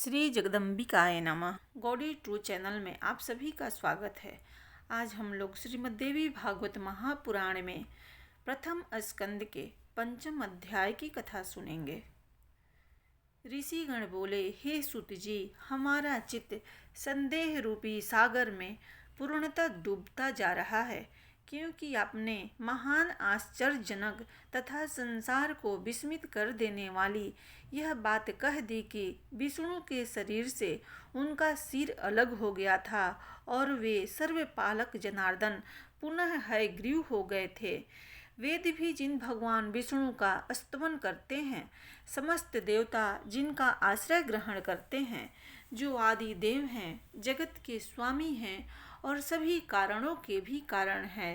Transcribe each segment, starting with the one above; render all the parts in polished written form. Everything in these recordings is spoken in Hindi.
श्री जगदम्बिकाय नमः। गॉडी ट्रू चैनल में आप सभी का स्वागत है। आज हम लोग श्रीमद् देवी भागवत महापुराण में प्रथम स्कंद के पंचम अध्याय की कथा सुनेंगे। ऋषिगण बोले, हे सूत जी, हमारा चित्त संदेह रूपी सागर में पूर्णतः डूबता जा रहा है, क्योंकि आपने महान आश्चर्यजनक तथा संसार को विस्मित कर देने वाली यह बात कह दी कि विष्णु के शरीर से उनका सिर अलग हो गया था और वे सर्वपालक जनार्दन पुनः हयग्रीव हो गए थे। वेद भी जिन भगवान विष्णु का स्तवन करते हैं, समस्त देवता जिनका आश्रय ग्रहण करते हैं, जो आदि देव हैं, जगत के स्वामी हैं और सभी कारणों के भी कारण है,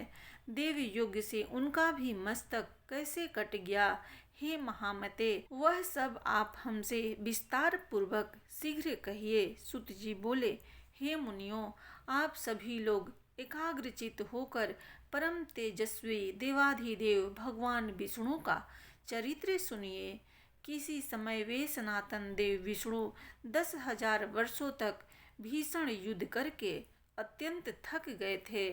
देव युग से उनका भी मस्तक कैसे कट गया, हे महामते, वह सब आप हमसे विस्तार पूर्वक शीघ्र कहिए। सुत जी बोले, हे मुनियों, आप सभी लोग एकाग्रचित होकर परम तेजस्वी देवाधिदेव भगवान विष्णु का चरित्र सुनिए। किसी समय वे सनातन देव विष्णु 10,000 वर्षों तक भीषण युद्ध करके अत्यंत थक गए थे।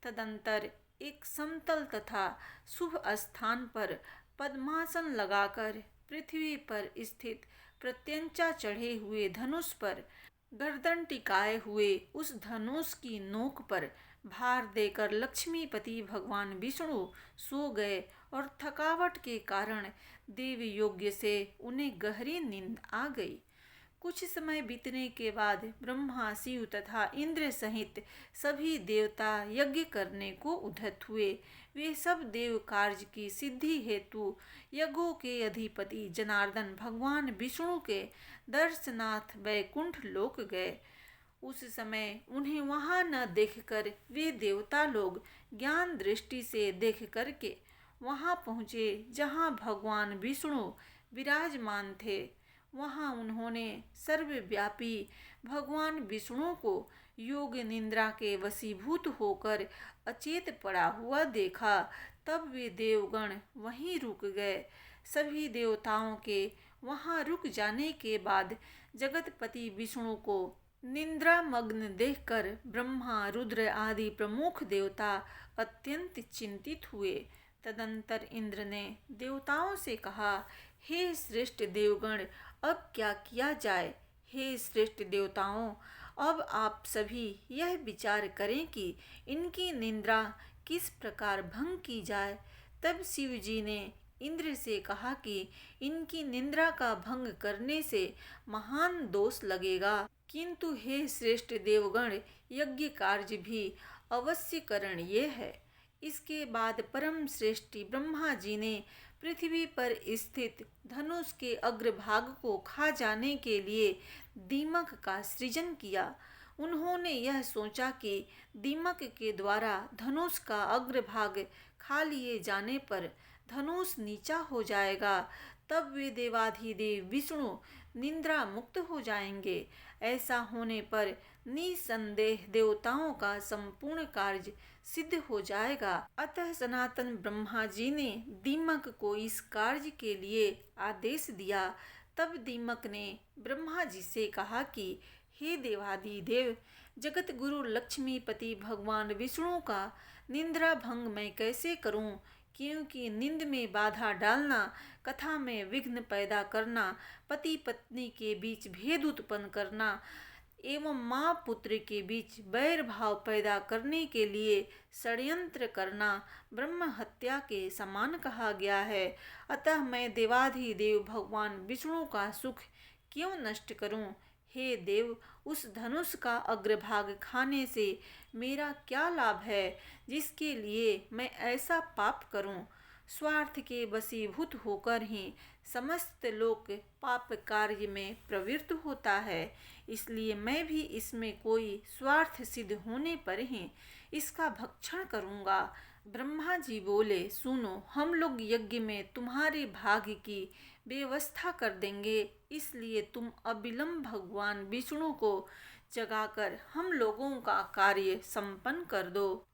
तदंतर एक समतल तथा शुभ स्थान पर पद्मासन लगाकर पृथ्वी पर स्थित प्रत्यंचा चढ़े हुए धनुष पर गर्दन टिकाए हुए उस धनुष की नोक पर भार देकर लक्ष्मीपति भगवान विष्णु सो गए और थकावट के कारण देव योग्य से उन्हें गहरी नींद आ गई। कुछ समय बीतने के बाद ब्रह्मा, शिव तथा इंद्र सहित सभी देवता यज्ञ करने को उद्यत हुए। वे सब देव कार्य की सिद्धि हेतु यज्ञों के अधिपति जनार्दन भगवान विष्णु के दर्शनार्थ वैकुंठ लोक गए। उस समय उन्हें वहां न देखकर वे देवता लोग ज्ञान दृष्टि से देख करके वहां पहुँचे जहां भगवान विष्णु विराजमान थे। वहां उन्होंने सर्वव्यापी भगवान विष्णु को योग निद्रा के वशीभूत होकर अचेत पड़ा हुआ देखा। तब वे देवगण वहीं रुक गए। सभी देवताओं के वहां रुक जाने के बाद जगतपति विष्णु को निद्रा मग्न देखकर ब्रह्मा, रुद्र आदि प्रमुख देवता अत्यंत चिंतित हुए। तदंतर इंद्र ने देवताओं से कहा, हे श्रेष्ठ देवगण, अब क्या किया जाए। हे श्रेष्ठ देवताओं, अब आप सभी यह विचार करें कि इनकी निद्रा किस प्रकार भंग की जाए। तब शिव जी ने इंद्र से कहा कि इनकी निद्रा का भंग करने से महान दोष लगेगा, किंतु हे श्रेष्ठ देवगण, यज्ञ कार्य भी अवश्य करणीय है। इसके बाद परम श्रेष्ठी ब्रह्मा जी ने पृथ्वी पर स्थित धनुष के अग्रभाग को खा जाने के लिए दीमक का सृजन किया। उन्होंने यह सोचा कि दीमक के द्वारा धनुष का अग्रभाग खा लिए जाने पर धनुष नीचा हो जाएगा, तब वे देवाधिदेव विष्णु निद्रा मुक्त हो जाएंगे। ऐसा होने पर निसंदेह देवताओं का संपूर्ण कार्य सिद्ध हो जाएगा। अतः सनातन ब्रह्मा जी ने दीमक को इस कार्य के लिए आदेश दिया। तब दीमक ने ब्रह्मा जी से कहा कि हे देवाधिदेव, जगत गुरु लक्ष्मीपति भगवान विष्णु का निद्रा भंग मैं कैसे करूं, क्योंकि नींद में बाधा डालना, कथा में विघ्न पैदा करना, पति पत्नी के बीच भेद उत्पन्न करना एवं माँ पुत्र के बीच वैर भाव पैदा करने के लिए षड्यंत्र करना ब्रह्म हत्या के समान कहा गया है। अतः मैं देवाधिदेव भगवान विष्णु का सुख क्यों नष्ट करूं। हे देव, उस धनुष का अग्रभाग खाने से मेरा क्या लाभ है, जिसके लिए मैं ऐसा पाप करूं। स्वार्थ के वशीभूत होकर ही समस्त लोक पाप कार्य में प्रवृत्त होता है, इसलिए मैं भी इसमें कोई स्वार्थ सिद्ध होने पर ही इसका भक्षण करूंगा। ब्रह्मा जी बोले, सुनो, हम लोग यज्ञ में तुम्हारे भाग्य की व्यवस्था कर देंगे, इसलिए तुम अविलंब भगवान विष्णु को जगाकर हम लोगों का कार्य संपन्न कर दो।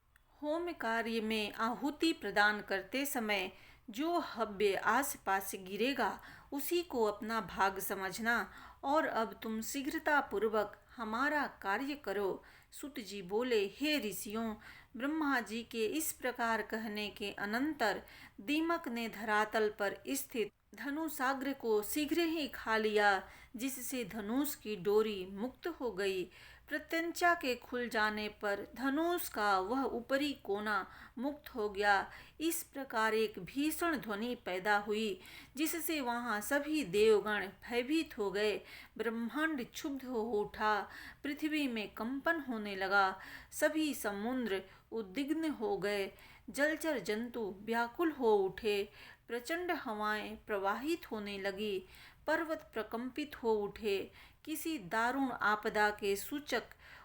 होम कार्य में आहुति प्रदान करते समय जो हव्य आसपास गिरेगा उसी को अपना भाग समझना और अब तुम शीघ्रता पूर्वक हमारा कार्य करो। सूत जी बोले, हे ऋषियों, ब्रह्मा जी के इस प्रकार कहने के अनंतर दीमक ने धरातल पर स्थित धनुषाग्र को शीघ्र ही खा लिया, जिससे धनुष की डोरी मुक्त हो गई। प्रत्यंचा के खुल जाने पर धनुष का वह ऊपरी कोना मुक्त हो गया। इस प्रकार एक भीषण ध्वनि पैदा हुई, जिससे वहां सभी देवगण भयभीत हो गए। ब्रह्मांड क्षुब्ध हो उठा, पृथ्वी में कंपन होने लगा, सभी समुद्र उद्विग्न हो गए, जलचर जंतु व्याकुल हो उठे, प्रचंड हवाएं प्रवाहित होने लगी, पर्वत प्रकंपित हो उठे, किसी दारुण आपदा के सूचक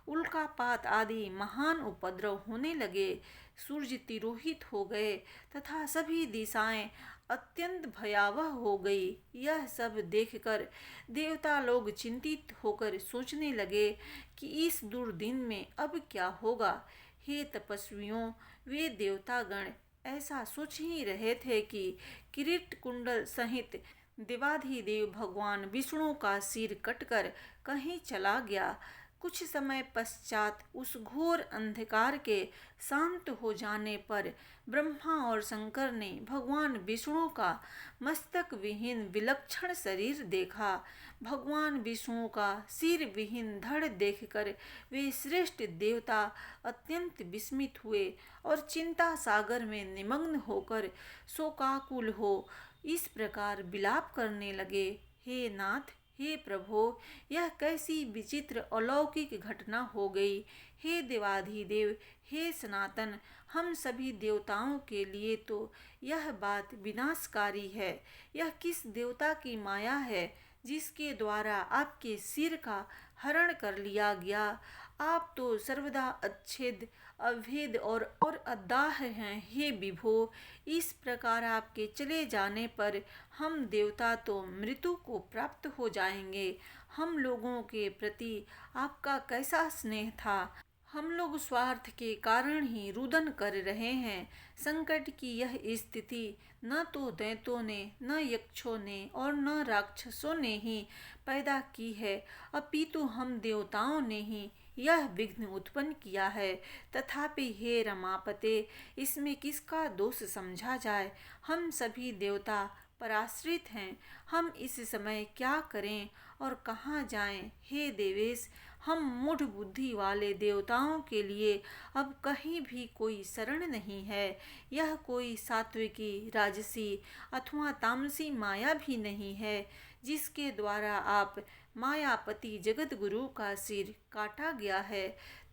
उल्कापात आदि महान उपद्रव होने लगे, सूर्य तिरोहित हो गए तथा सभी दिशाएं अत्यंत भयावह हो गई। यह सब देखकर देवता लोग चिंतित होकर सोचने लगे कि इस दुर्दिन में अब क्या होगा। हे तपस्वियों, वे देवतागण ऐसा सोच ही रहे थे कि किरीट कुंडल सहित देवाधिदेव भगवान विष्णु का सिर कटकर कहीं चला गया। कुछ समय पश्चात उस घोर अंधकार के शांत हो जाने पर ब्रह्मा और शंकर ने भगवान विष्णु का मस्तक विहीन विलक्षण शरीर देखा। भगवान विष्णु का सिर विहीन धड़ देखकर वे श्रेष्ठ देवता अत्यंत विस्मित हुए और चिंता सागर में निमग्न होकर शोकाकुल हो इस प्रकार विलाप करने लगे, हे नाथ, हे प्रभो, यह कैसी विचित्र अलौकिक घटना हो गई। हे देवाधिदेव, हे सनातन, हम सभी देवताओं के लिए तो यह बात विनाशकारी है। यह किस देवता की माया है जिसके द्वारा आपके सिर का हरण कर लिया गया। आप तो सर्वदा अच्छेद, अभेद और अदाह हैं। हे विभो, इस प्रकार आपके चले जाने पर हम देवता तो मृत्यु को प्राप्त हो जाएंगे। हम लोगों के प्रति आपका कैसा स्नेह था। हम लोग स्वार्थ के कारण ही रुदन कर रहे हैं। संकट की यह स्थिति न तो दैत्यों ने, न यक्षों ने और न राक्षसों ने ही पैदा की है, अपितु हम देवताओं ने ही यह विघ्न उत्पन्न किया है। तथापि हे रमापते, इसमें किसका दोष समझा जाए। हम सभी देवता पराश्रित हैं। हम इस समय क्या करें और कहाँ जाएं। हे देवेश, हम मूढ़ बुद्धि वाले देवताओं के लिए अब कहीं भी कोई शरण नहीं है। यह कोई सात्विकी, राजसी अथवा तामसी माया भी नहीं है जिसके द्वारा आप मायापति जगत गुरु का सिर काटा गया है।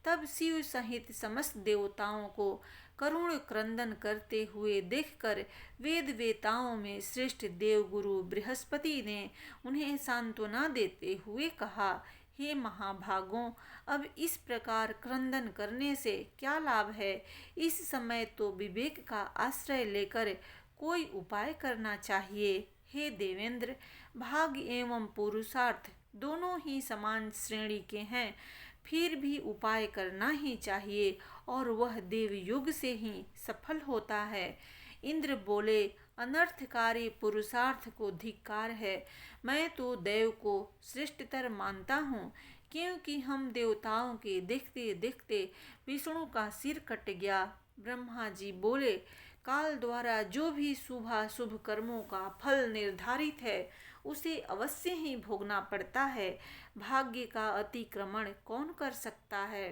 तब शिव सहित समस्त देवताओं को करुण क्रंदन करते हुए देखकर वेद वेताओं में श्रेष्ठ देवगुरु बृहस्पति ने उन्हें सांत्वना देते हुए कहा, हे महाभागों, अब इस प्रकार क्रंदन करने से क्या लाभ है। इस समय तो विवेक का आश्रय लेकर कोई उपाय करना चाहिए। हे देवेंद्र, भाग एवं पुरुषार्थ दोनों ही समान श्रेणी के हैं, फिर भी उपाय करना ही चाहिए और वह देव युग से ही सफल होता है। इंद्र बोले, अनर्थकारी पुरुषार्थ को धिक्कार है। मैं तो देव को श्रेष्ठतर मानता हूँ, क्योंकि हम देवताओं के देखते देखते विष्णु का सिर कट गया। ब्रह्मा जी बोले, काल द्वारा जो भी शुभाशुभ कर्मों का फल निर्धारित है उसे अवश्य ही भोगना पड़ता है। भाग्य का अतिक्रमण कौन कर सकता है।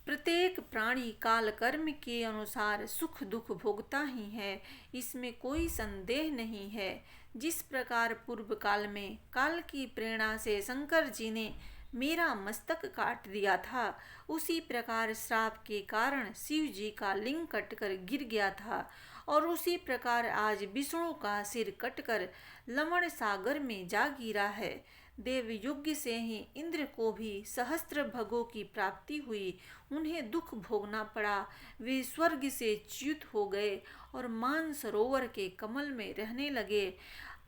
प्रत्येक प्राणी काल कर्म के अनुसार सुख दुख भोगता ही है, इसमें कोई संदेह नहीं है। जिस प्रकार पूर्व काल में काल की प्रेरणा से शंकर जी ने मेरा मस्तक काट दिया था, उसी प्रकार श्राप के कारण शिव जी का लिंग कटकर गिर गया था और उसी प्रकार आज विष्णु का सिर कटकर लवण सागर में जा गिरा है। देवयुग से ही इंद्र को भी सहस्त्र भगों की प्राप्ति हुई, उन्हें दुख भोगना पड़ा। वे स्वर्ग से च्युत हो गए और मानसरोवर के कमल में रहने लगे।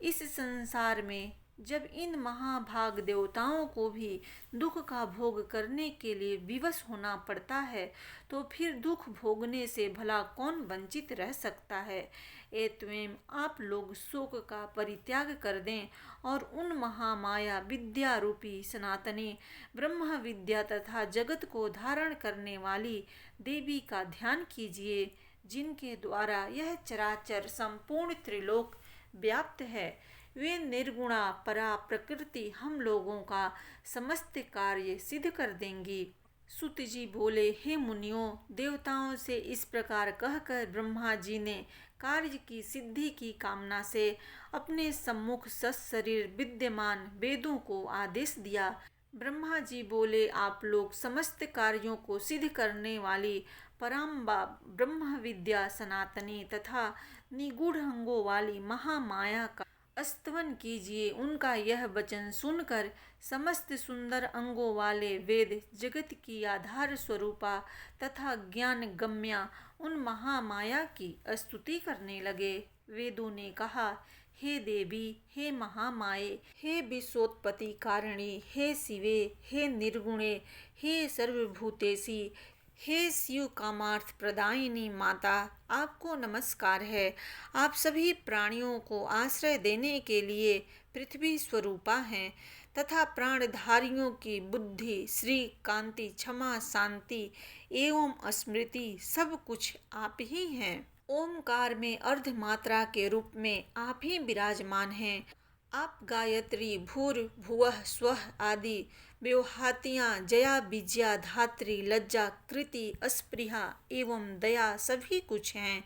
इस संसार में जब इन महाभाग देवताओं को भी दुख का भोग करने के लिए विवश होना पड़ता है, तो फिर दुख भोगने से भला कौन वंचित रह सकता है। एतवें आप लोग शोक का परित्याग कर दें और उन महामाया विद्या रूपी सनातनी ब्रह्म विद्या तथा जगत को धारण करने वाली देवी का ध्यान कीजिए, जिनके द्वारा यह चराचर संपूर्ण त्रिलोक व्याप्त है। वे निर्गुणा परा प्रकृति हम लोगों का समस्त कार्य सिद्ध कर देंगी। सुत जी बोले, हे मुनियों, देवताओं से इस प्रकार कहकर ब्रह्मा जी ने कार्य की सिद्धि की कामना से अपने सम्मुख सशरीर विद्यमान वेदों को आदेश दिया। ब्रह्मा जी बोले, आप लोग समस्त कार्यों को सिद्ध करने वाली पराम्बा ब्रह्म विद्या सनातनी तथा निगूढ़ अंगों वाली महामाया का स्तवन कीजिए। उनका यह वचन सुनकर समस्त सुंदर अंगों वाले वेद जगत की आधार स्वरूपा तथा ज्ञान गम्या उन महामाया की स्तुति करने लगे। वेदों ने कहा, हे देवी, हे महामाये, हे विश्वोत्पत्ति कारिणी, हे शिवे, हे निर्गुणे, हे सर्वभूतेशी, हे शिव कामार्थ प्रदायिनी माता, आपको नमस्कार है। आप सभी प्राणियों को आश्रय देने के लिए पृथ्वी स्वरूपा हैं तथा प्राणधारियों की बुद्धि, श्री, कांति, क्षमा, शांति एवं स्मृति सब कुछ आप ही हैं। ओमकार में अर्ध मात्रा के रूप में आप ही विराजमान हैं। आप गायत्री, भूर, भुवः, स्वः आदि व्यवहातियाँ, जया, विजया, धात्री, लज्जा, कृति, अस्पृहा एवं दया सभी कुछ हैं।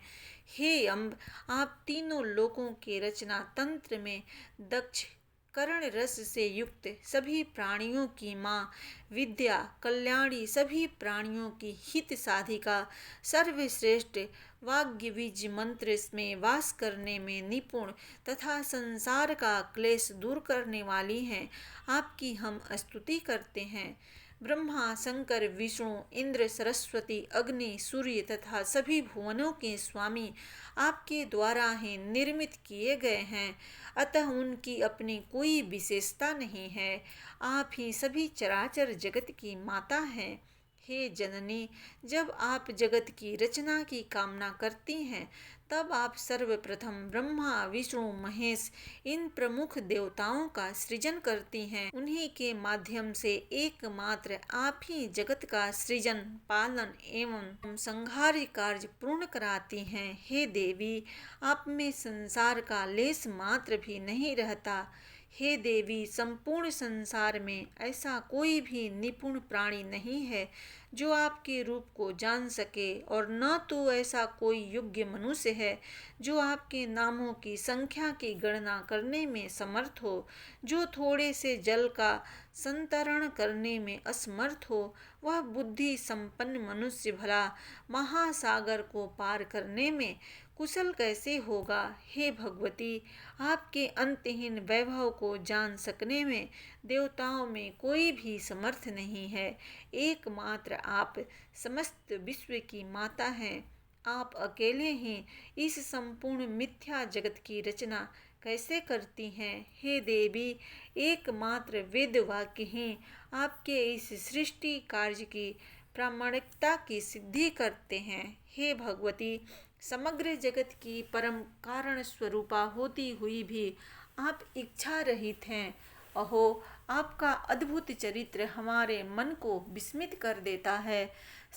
हे अम्ब, आप तीनों लोकों के रचना तंत्र में दक्ष, कर्ण रस से युक्त, सभी प्राणियों की माँ, विद्या, कल्याणी, सभी प्राणियों की हित साधिका, सर्वश्रेष्ठ, वाग्य बीज मंत्र में वास करने में निपुण तथा संसार का क्लेश दूर करने वाली हैं। आपकी हम स्तुति करते हैं। ब्रह्मा, शंकर, विष्णु, इंद्र, सरस्वती, अग्नि, सूर्य तथा सभी भुवनों के स्वामी आपके द्वारा ही निर्मित किए गए हैं, अतः उनकी अपनी कोई विशेषता नहीं है। आप ही सभी चराचर जगत की माता हैं। हे जननी, जब आप जगत की रचना की कामना करती हैं, तब आप सर्वप्रथम ब्रह्मा, विष्णु, महेश इन प्रमुख देवताओं का सृजन करती हैं। उन्हीं के माध्यम से एकमात्र आप ही जगत का सृजन, पालन एवं संहार कार्य पूर्ण कराती हैं। हे देवी, आप में संसार का लेस मात्र भी नहीं रहता। हे देवी, संपूर्ण संसार में ऐसा कोई भी निपुण प्राणी नहीं है जो आपके रूप को जान सके, और न तो ऐसा कोई योग्य मनुष्य है जो आपके नामों की संख्या की गणना करने में समर्थ हो। जो थोड़े से जल का संतरण करने में असमर्थ हो, वह बुद्धि संपन्न मनुष्य भला महासागर को पार करने में कुशल कैसे होगा। हे भगवती, आपके अंतहीन वैभव को जान सकने में देवताओं में कोई भी समर्थ नहीं है। एकमात्र आप समस्त विश्व की माता हैं। आप अकेले ही इस संपूर्ण मिथ्या जगत की रचना कैसे करती हैं। हे देवी, एकमात्र वेद वाक्य ही आपके इस सृष्टि कार्य की प्रामाणिकता की सिद्धि करते हैं। हे भगवती, समग्र जगत की परम कारण स्वरूपा होती हुई भी आप इच्छा रहित हैं। अहो, आपका अद्भुत चरित्र हमारे मन को विस्मित कर देता है।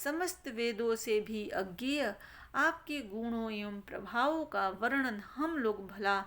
समस्त वेदों से भी अज्ञेय आपके गुणों एवं प्रभावों का वर्णन हम लोग भला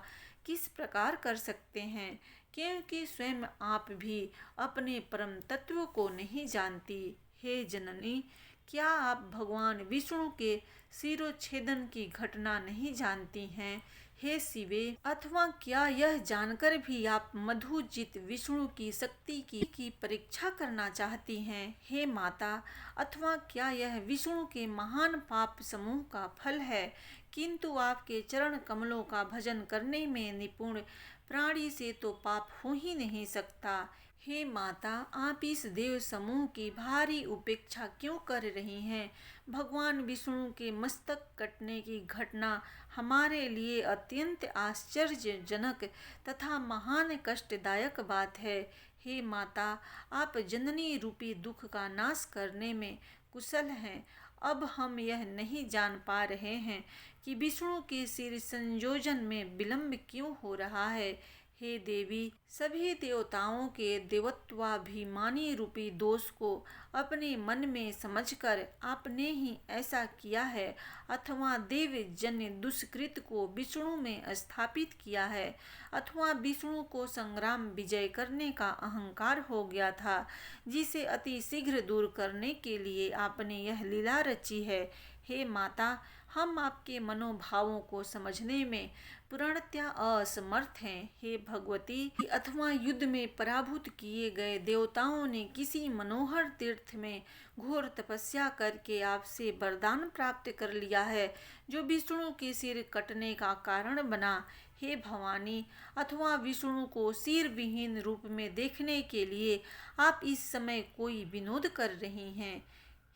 किस प्रकार कर सकते हैं, क्योंकि स्वयं आप भी अपने परम तत्व को नहीं जानती। हे जननी, क्या आप भगवान विष्णु के शिरोच्छेदन की घटना नहीं जानती हैं। हे शिवे, अथवा क्या यह जानकर भी आप मधुजित विष्णु की शक्ति की परीक्षा करना चाहती हैं। हे माता, अथवा क्या यह विष्णु के महान पाप समूह का फल है, किंतु आपके चरण कमलों का भजन करने में निपुण प्राणी से तो पाप हो ही नहीं सकता। हे माता, आप इस देव समूह की भारी उपेक्षा क्यों कर रही हैं। भगवान विष्णु के मस्तक कटने की घटना हमारे लिए अत्यंत आश्चर्यजनक तथा महान कष्टदायक बात है। हे माता, आप जननी रूपी दुख का नाश करने में कुशल हैं। अब हम यह नहीं जान पा रहे हैं कि विष्णु के सिर संयोजन में विलंब क्यों हो रहा है। हे देवी, सभी देवताओं के देवत्वाभिमानी रूपी दोष को अपने मन में समझकर आपने ही ऐसा किया है, अथवा देव जन्य दुष्कृत को विष्णु में स्थापित किया है, अथवा विष्णु को संग्राम विजय करने का अहंकार हो गया था, जिसे अति शीघ्र दूर करने के लिए आपने यह लीला रची है। हे माता, हम आपके मनोभावों को समझने में पूर्णतया असमर्थ हैं। हे भगवती, अथवा युद्ध में पराभूत किए गए देवताओं ने किसी मनोहर तीर्थ में घोर तपस्या करके आपसे वरदान प्राप्त कर लिया है, जो विष्णु के सिर कटने का कारण बना। हे भवानी, अथवा विष्णु को सिर विहीन रूप में देखने के लिए आप इस समय कोई विनोद कर रही हैं।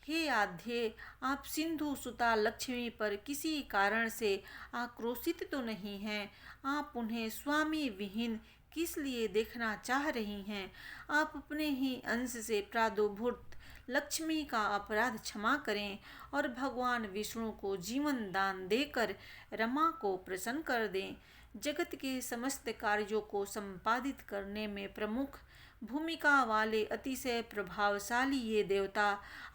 हे आध्ये, आप सिंधु सुता लक्ष्मी पर किसी कारण से आक्रोशित तो नहीं हैं। आप उन्हें स्वामी विहीन किस लिए देखना चाह रही हैं। आप अपने ही अंश से प्रादुर्भूत लक्ष्मी का अपराध क्षमा करें और भगवान विष्णु को जीवन दान देकर रमा को प्रसन्न कर दें। जगत के समस्त कार्यों को संपादित करने में प्रमुख भूमिका वाले अतिशय प्रभावशाली ये देवता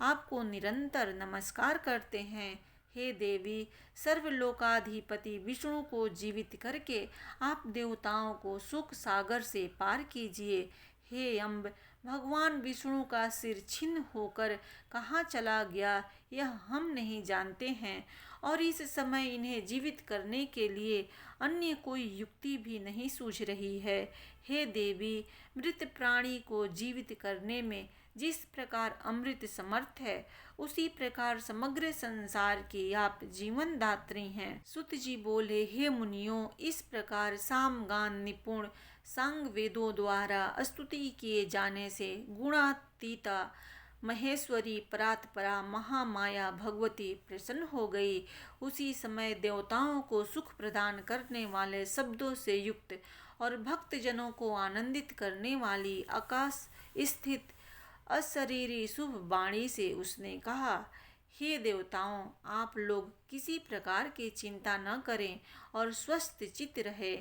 आपको निरंतर नमस्कार करते हैं। हे देवी, सर्वलोकाधिपति विष्णु को जीवित करके आप देवताओं को सुख सागर से पार कीजिए। हे अम्ब, भगवान विष्णु का सिर छिन्न होकर कहाँ चला गया यह हम नहीं जानते हैं, और इस समय इन्हें जीवित करने के लिए अन्य कोई युक्ति भी नहीं सूझ रही है। हे देवी, मृत प्राणी को जीवित करने में जिस प्रकार अमृत समर्थ है, उसी प्रकार समग्र संसार की आप जीवन दात्री हैं। सुत जी बोले, हे मुनियों, इस प्रकार सामगान निपुण सांग वेदों द्वारा स्तुति किए जाने से गुणातीता महेश्वरी परात्परा महामाया भगवती प्रसन्न हो गई। उसी समय देवताओं को सुख प्रदान करने वाले शब्दों से युक्त और भक्तजनों को आनंदित करने वाली आकाश स्थित अशरीरी शुभ वाणी से उसने कहा, हे देवताओं, आप लोग किसी प्रकार की चिंता न करें और स्वस्थ चित्त रहे।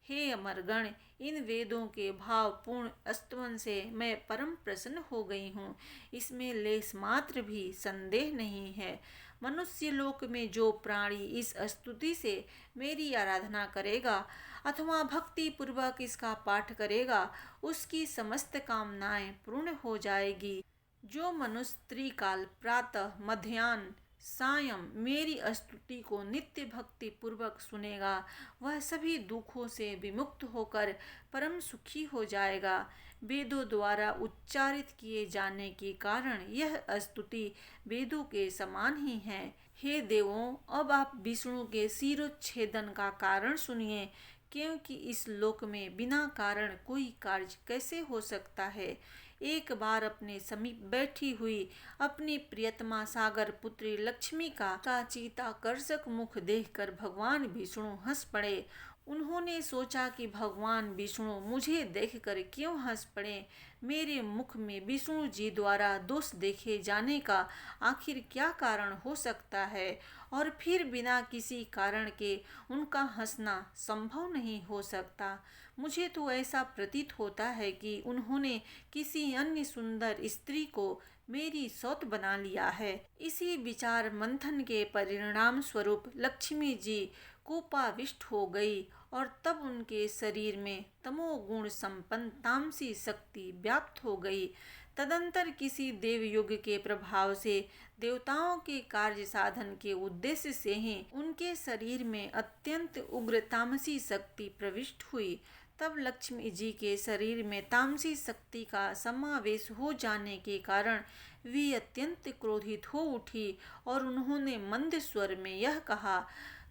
हे अमरगण, इन वेदों के भावपूर्ण स्तवन से मैं परम प्रसन्न हो गई हूँ, इसमें लेस मात्र भी संदेह नहीं है। मनुष्य लोक में जो प्राणी इस स्तुति से मेरी आराधना करेगा अथवा भक्ति पूर्वक इसका पाठ करेगा, उसकी समस्त कामनाएं पूर्ण हो जाएगी। जो मनुष्य त्रिकाल प्रातः मध्याह्न सायं मेरी स्तुति को नित्य भक्ति पूर्वक सुनेगा, वह सभी दुखों से विमुक्त होकर परम सुखी हो जाएगा। वेदों द्वारा उच्चारित किए जाने के कारण यह स्तुति वेदों के समान ही है। हे देवों, अब आप विष्णु के शिरोच्छेदन का कारण सुनिए, क्योंकि इस लोक में बिना कारण कोई कार्य कैसे हो सकता है। एक बार अपने समीप बैठी हुई अपनी प्रियतमा सागर पुत्री लक्ष्मी का चित्ताकर्षक मुख देखकर भगवान विष्णु हंस पड़े। उन्होंने सोचा कि भगवान विष्णु मुझे देखकर क्यों हंस पड़े। मेरे मुख में विष्णु जी द्वारा दोष देखे जाने का आखिर क्या कारण हो सकता है, और फिर बिना किसी कारण के उनका हंसना संभव नहीं हो सकता। मुझे तो ऐसा प्रतीत होता है कि उन्होंने किसी अन्य सुंदर स्त्री को मेरी सौत बना लिया है। इसी विचार मंथन के परिणाम स्वरूप लक्ष्मी जी कोपाविष्ट हो गई, और तब उनके शरीर में तमोगुण संपन्न तामसी शक्ति व्याप्त हो गई। तदंतर किसी देवयुग के प्रभाव से देवताओं के कार्य साधन के उद्देश्य से ही उनके शरीर में अत्यंत उग्र तामसी शक्ति प्रविष्ट हुई। तब लक्ष्मी जी के शरीर में तामसी शक्ति का समावेश हो जाने के कारण वे अत्यंत क्रोधित हो उठी, और उन्होंने मंद स्वर में यह कहा,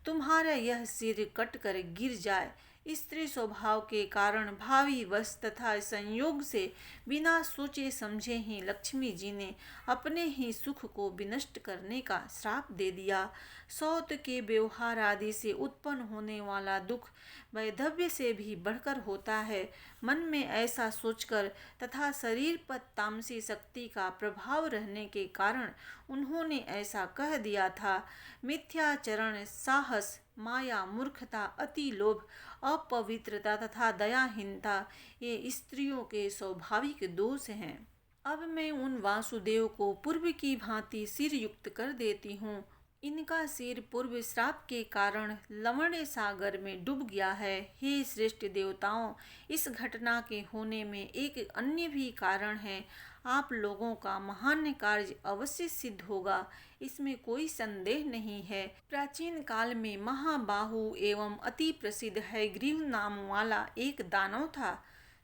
तुम्हारा यह सिर कटकर गिर जाए, स्त्री स्वभाव के कारण भावी वश तथा संयोग से बिना सोचे समझे ही लक्ष्मी जी ने अपने ही सुख को विनष्ट करने का श्राप दे दिया। सौत के व्यवहार आदि से उत्पन्न होने वाला दुख वैधव्य से भी बढ़कर होता है। मन में ऐसा सोचकर तथा शरीर पर तामसी शक्ति का प्रभाव रहने के कारण उन्होंने ऐसा कह दिया था। मिथ्याचरण, साहस, माया, मूर्खता, अति लोभ, अपवित्रता तथा दयाहीनता ये स्त्रियों के स्वाभाविक दोष हैं। अब मैं उन वासुदेव को पूर्व की भांति सिर युक्त कर देती हूँ। इनका सिर पूर्व श्राप के कारण लवण सागर में डूब गया है। हे श्रेष्ठ देवताओं, इस घटना के होने में एक अन्य भी कारण है। आप लोगों का महान कार्य अवश्य सिद्ध होगा, इसमें कोई संदेह नहीं है। प्राचीन काल में महाबाहु एवं अति प्रसिद्ध हयग्रीव नाम वाला एक दानव था,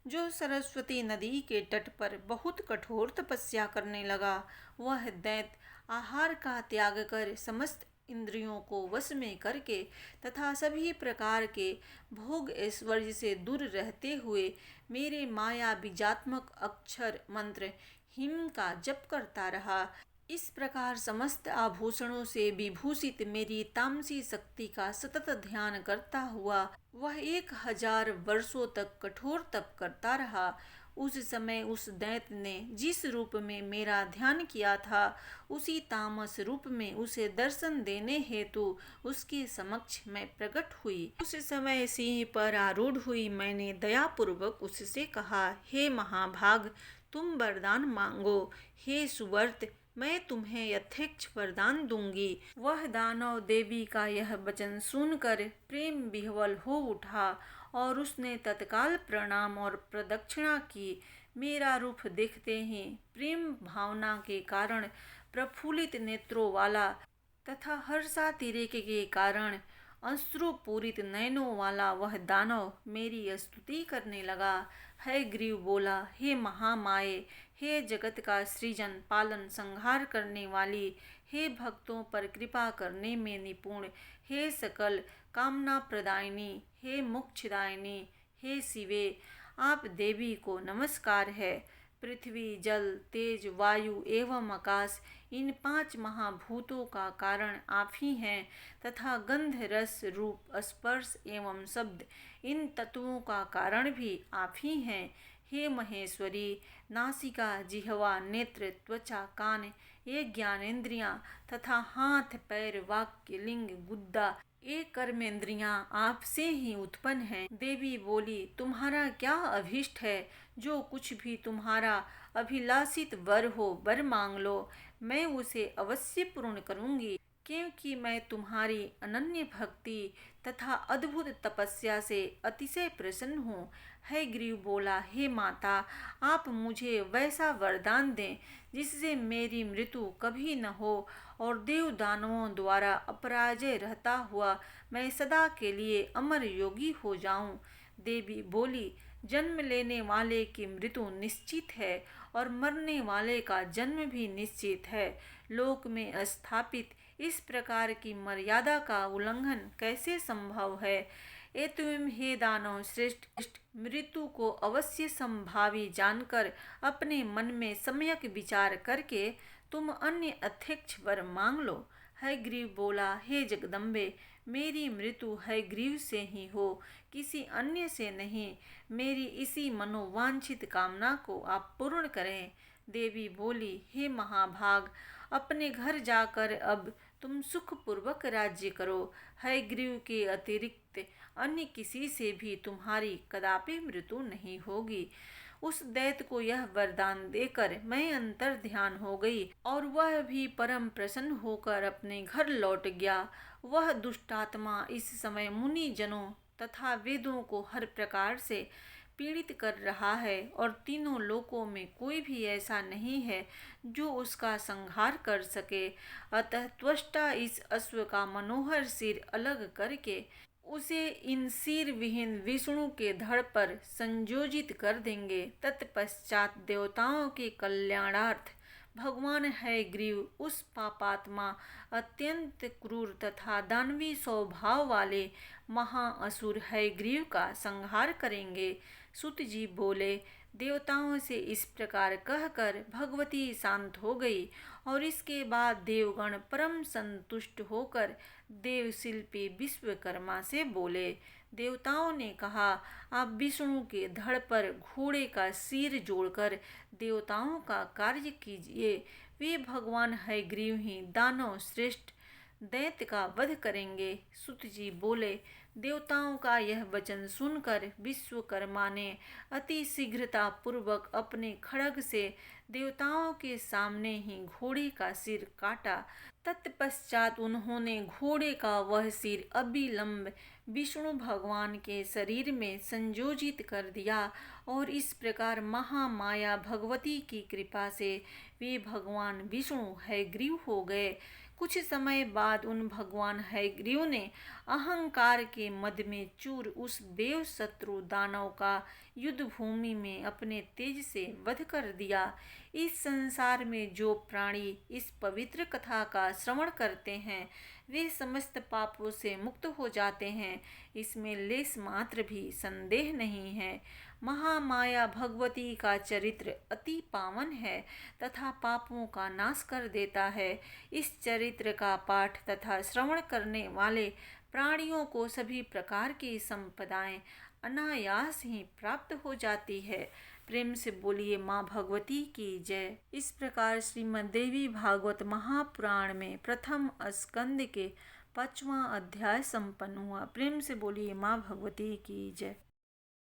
जो सरस्वती नदी के तट पर बहुत कठोर तपस्या करने लगा। वह दैत्य आहार का त्याग कर समस्त इंद्रियों को वश में करके तथा सभी प्रकार के भोग ऐश्वर्य से दूर रहते हुए मेरे माया बीजात्मक अक्षर मंत्र हिम का जप करता रहा। इस प्रकार समस्त आभूषणों से विभूषित मेरी तामसी शक्ति का सतत ध्यान करता हुआ वह 1000 वर्षों तक कठोर तप करता रहा। उस समय उस दैत्य ने जिस रूप में मेरा ध्यान किया था, उसी तामस रूप में उसे दर्शन देने हेतु उसके समक्ष मैं प्रकट हुई। उस समय सिंह पर आरूढ़ हुई मैंने दयापूर्वक उससे कहा, हे महाभाग, तुम वरदान मांगो। हे सुवर्त, मैं तुम्हें यथेच्छ वरदान दूंगी। वह दानव देवी का यह वचन सुनकर प्रेम विह्वल हो उठा और उसने तत्काल प्रणाम और प्रदक्षिणा की। मेरा रूप देखते ही प्रेम भावना के कारण प्रफुल्लित नेत्रों वाला तथा हर्षातिरेक के कारण अश्रुपूरित नयनों वाला वह दानव मेरी स्तुति करने लगा। हयग्रीव बोला, हे महामाये, हे जगत का सृजन पालन संहार करने वाली, हे भक्तों पर कृपा करने में निपुण, हे सकल कामना प्रदायिनी, हे मोक्षदायिनी, हे शिवे, आप देवी को नमस्कार है। पृथ्वी, जल, तेज, वायु एवं आकाश, इन 5 महाभूतों का कारण आप ही हैं तथा गंध, रस, रूप, स्पर्श एवं शब्द, इन तत्वों का कारण भी आप ही हैं। हे महेश्वरी, नासिका, जिह्वा, नेत्र, त्वचा, कान, ये ज्ञानेंद्रियां तथा हाथ, पैर, वाक्य, लिंग, गुद्दा, ये कर्मेंद्रियां आपसे ही उत्पन्न हैं। देवी बोली, तुम्हारा क्या अभीष्ट है? जो कुछ भी तुम्हारा अभिलाषित वर हो, वर मांग लो, मैं उसे अवश्य पूर्ण करूंगी, क्योंकि मैं तुम्हारी अनन्य भक्ति तथा अद्भुत तपस्या से अतिशय प्रसन्न हूँ। हयग्रीव बोला, हे माता, आप मुझे वैसा वरदान दें जिससे मेरी मृत्यु कभी न हो और देव दानवों द्वारा अपराजय रहता हुआ मैं सदा के लिए अमर योगी हो जाऊं। देवी बोली, जन्म लेने वाले की मृत्यु निश्चित है और मरने वाले का जन्म भी निश्चित है। लोक में स्थापित इस प्रकार की मर्यादा का उल्लंघन कैसे संभव है? ये तुम हे दानव श्रेष्ठ, मृत्यु को अवश्य संभावी जानकर अपने मन में सम्यक विचार करके तुम अन्य अध्यक्ष वर मांग लो। हयग्रीव बोला, हे जगदम्बे, मेरी मृत्यु हयग्रीव से ही हो, किसी अन्य से नहीं। मेरी इसी मनोवांछित कामना को आप पूर्ण करें। देवी बोली, हे महाभाग, अपने घर जाकर अब तुम सुखपूर्वक राज्य करो। हयग्रीव के अतिरिक्त अन्य किसी से भी तुम्हारी कदापि मृत्यु नहीं होगी। उस दैत्य को यह वरदान देकर मैं अंतर ध्यान हो गई और वह भी परम प्रसन्न होकर अपने घर लौट गया। वह दुष्टात्मा इस समय मुनि जनों तथा वेदों को हर प्रकार से पीड़ित कर रहा है और तीनों लोकों में कोई भी ऐसा नहीं है जो उसका संहार कर सके। अतः त्वष्टा इस अश्व का मनोहर सिर अलग करके उसे इन सिर विहीन विष्णु के धड़ पर संयोजित कर देंगे। तत्पश्चात देवताओं के कल्याणार्थ भगवान हयग्रीव उस पापात्मा, अत्यंत क्रूर तथा दानवी स्वभाव वाले महाअसुर हयग्रीव का संहार करेंगे। सूत जी बोले, देवताओं से इस प्रकार कहकर भगवती शांत हो गई और इसके बाद देवगण परम संतुष्ट होकर देवशिल्पी विश्वकर्मा से बोले। देवताओं ने कहा, आप विष्णु के धड़ पर घोड़े का सिर जोड़कर देवताओं का कार्य कीजिए। वे भगवान हयग्रीव ही दानव श्रेष्ठ दैत्य का वध करेंगे। सूत जी बोले, देवताओं का यह वचन सुनकर विश्वकर्मा ने अति शीघ्रता पूर्वक अपने खड्ग से देवताओं के सामने ही घोड़े का सिर काटा। तत्पश्चात उन्होंने घोड़े का वह सिर अविलंब विष्णु भगवान के शरीर में संयोजित कर दिया और इस प्रकार महामाया भगवती की कृपा से वे भगवान विष्णु हयग्रीव हो गए। कुछ समय बाद उन भगवान हयग्रीव ने अहंकार के मद में चूर उस देव शत्रु दानव का युद्ध भूमि में अपने तेज से वध कर दिया। इस संसार में जो प्राणी इस पवित्र कथा का श्रवण करते हैं वे समस्त पापों से मुक्त हो जाते हैं, इसमें लेस मात्र भी संदेह नहीं है। महामाया भगवती का चरित्र अति पावन है तथा पापों का नाश कर देता है। इस चरित्र का पाठ तथा श्रवण करने वाले प्राणियों को सभी प्रकार की संपदाएं अनायास ही प्राप्त हो जाती है। प्रेम से बोलिए माँ भगवती की जय। इस प्रकार श्रीमद् देवी भागवत महापुराण में प्रथम स्कंद के 5वां अध्याय संपन्न हुआ। प्रेम से बोलिए माँ भगवती की जय।